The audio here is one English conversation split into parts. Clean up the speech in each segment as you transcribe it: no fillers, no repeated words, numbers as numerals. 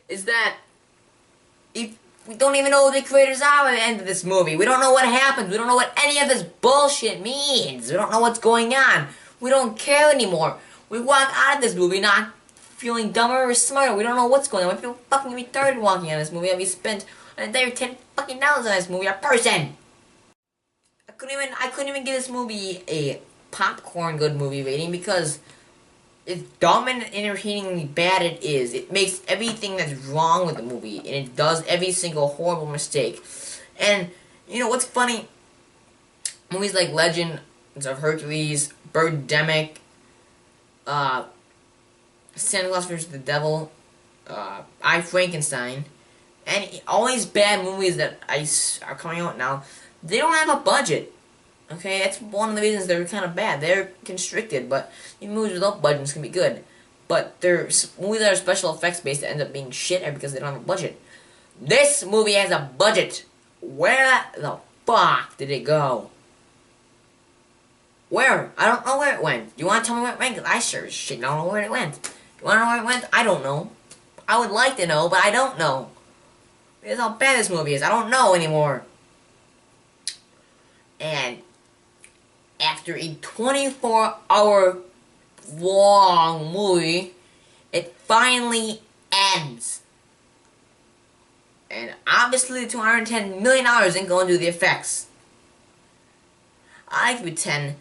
is that if we don't even know who the creators are at the end of this movie. We don't know what happens. We don't know what any of this bullshit means. We don't know what's going on. We don't care anymore. We walk out of this movie not feeling dumber or smarter. We don't know what's going on. We feel fucking retarded walking out of this movie, and we spent an entire $10 fucking dollars on this movie a person. I couldn't even give this movie a popcorn good movie rating because as dumb and entertainingly bad it is, it makes everything that's wrong with the movie, and it does every single horrible mistake. And, you know, what's funny? Movies like Legends of Hercules, Birdemic, Santa Claus vs. the Devil, I, Frankenstein, and all these bad movies that are coming out now, they don't have a budget. Okay, that's one of the reasons they're kind of bad. They're constricted, but even movies without budgets can be good. But movies that are special effects based that end up being shit are because they don't have a budget. This movie has a budget. Where the fuck did it go? Where? I don't know where it went. You want to tell me where it went? Because I sure as shit don't know where it went. You want to know where it went? I don't know. I would like to know, but I don't know. Because how bad this movie is. I don't know anymore. And after a 24-hour long movie, it finally ends. And obviously the $210 million isn't going to do the effects. I like to pretend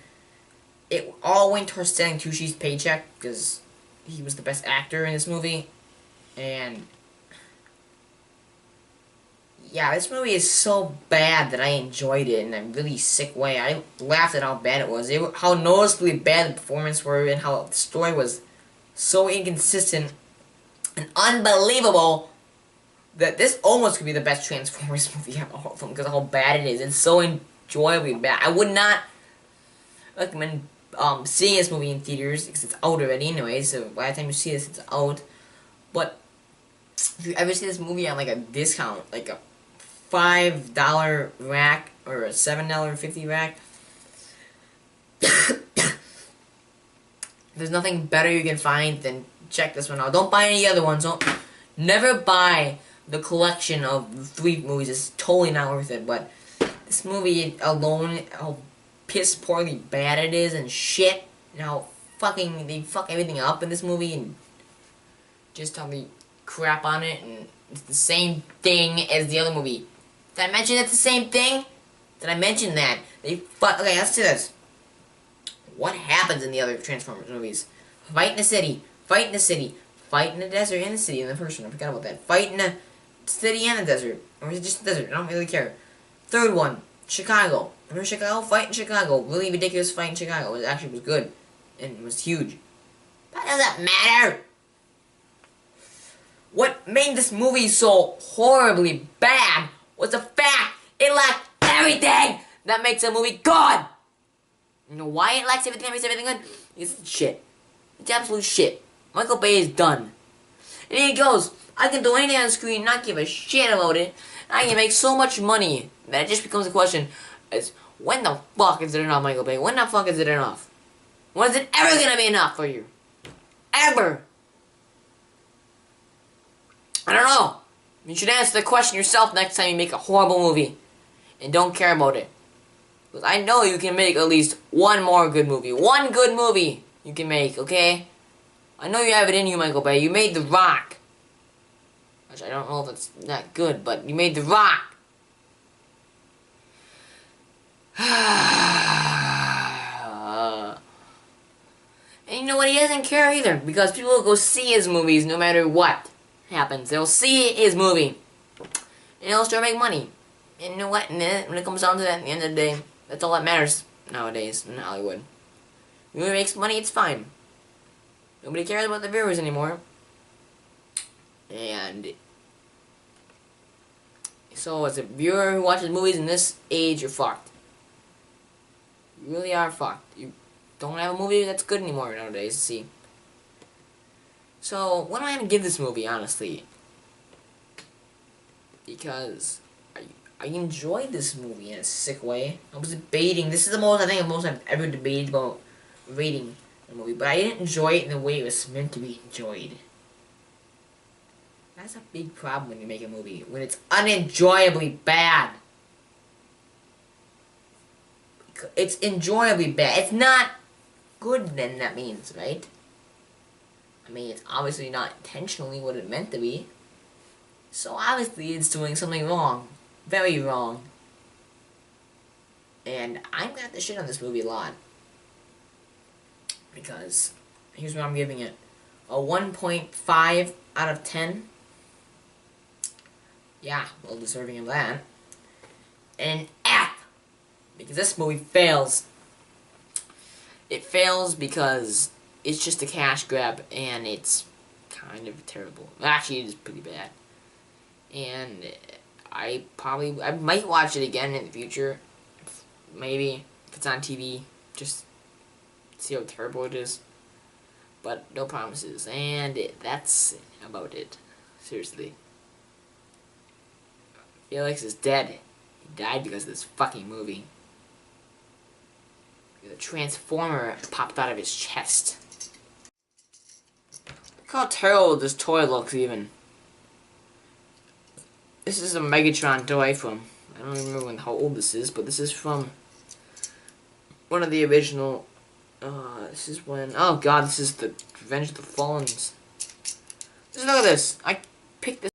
it all went towards selling Tushi's paycheck because he was the best actor in this movie. And yeah, this movie is so bad that I enjoyed it in a really sick way. I laughed at how bad it was. How noticeably bad the performance were, and how the story was so inconsistent and unbelievable that this almost could be the best Transformers movie ever because of how bad it is. It's so enjoyably bad. I would not recommend seeing this movie in theaters because it's out already anyway, so by the time you see this, it's out. But if you ever see this movie on like a discount, like a $5 rack or a $7.50 rack, there's nothing better you can find than check this one out. Don't buy any other ones. Never buy the collection of 3 movies. It's totally not worth it. But this movie alone, how piss poorly bad it is and shit, and how they fuck everything up in this movie, and just how they crap on it, and it's the same thing as the other movie. Did I mention it's the same thing? Did I mention that? Okay, let's do this. What happens in the other Transformers movies? Fight in the city. Fight in the city. Fight in the desert and the city in the first one. I forgot about that. Fight in the city and the desert. Or is it just the desert? I don't really care. Third one. Chicago. Remember Chicago? Fight in Chicago. Really ridiculous fight in Chicago. It actually was good. And it was huge. That doesn't matter. What made this movie so horribly bad was the fact it lacked everything that makes a movie good. You know why it lacks everything that makes everything good? It's shit. It's absolute shit. Michael Bay is done. And he goes, I can do anything on the screen, not give a shit about it. I can make so much money that it just becomes a question is, when the fuck is it enough, Michael Bay? When the fuck is it enough? When is it ever gonna be enough for you? Ever? I don't know. You should answer the question yourself next time you make a horrible movie. And don't care about it. Because I know you can make at least one more good movie. One good movie you can make, okay? I know you have it in you, Michael Bay. You made The Rock. Which I don't know if it's that good, but you made The Rock. And you know what? He doesn't care either. Because people will go see his movies no matter what happens. They'll see his movie. And he'll start making money. And you know what? And then when it comes down to that, at the end of the day, that's all that matters nowadays in Hollywood. The movie makes money, it's fine. Nobody cares about the viewers anymore. And so as a viewer who watches movies in this age, you're fucked. You really are fucked. You don't have a movie that's good anymore nowadays to see. So, what am I going to give this movie, honestly? Because I enjoyed this movie in a sick way. I was debating. This is the most, I've ever debated about rating a movie. But I didn't enjoy it in the way it was meant to be enjoyed. That's a big problem when you make a movie. When it's unenjoyably bad. It's enjoyably bad. It's not good, then that means, right? I mean, it's obviously not intentionally what it meant to be. So obviously it's doing something wrong. Very wrong. And I'm gonna have to shit on this movie a lot. Because, here's what I'm giving it. A 1.5 out of 10. Yeah, well deserving of that. And an F! Because this movie fails. It fails because it's just a cash grab and it's kind of terrible. Actually, it is pretty bad. And I might watch it again in the future. Maybe, if it's on TV. Just see how terrible it is. But no promises. And that's about it. Seriously. Felix is dead. He died because of this fucking movie. The transformer popped out of his chest. Look how terrible this toy looks even. This is a Megatron toy from, I don't even remember how old this is, but this is from one of the original, this is when, oh god, this is the Revenge of the Fallens. Just look at this. I picked this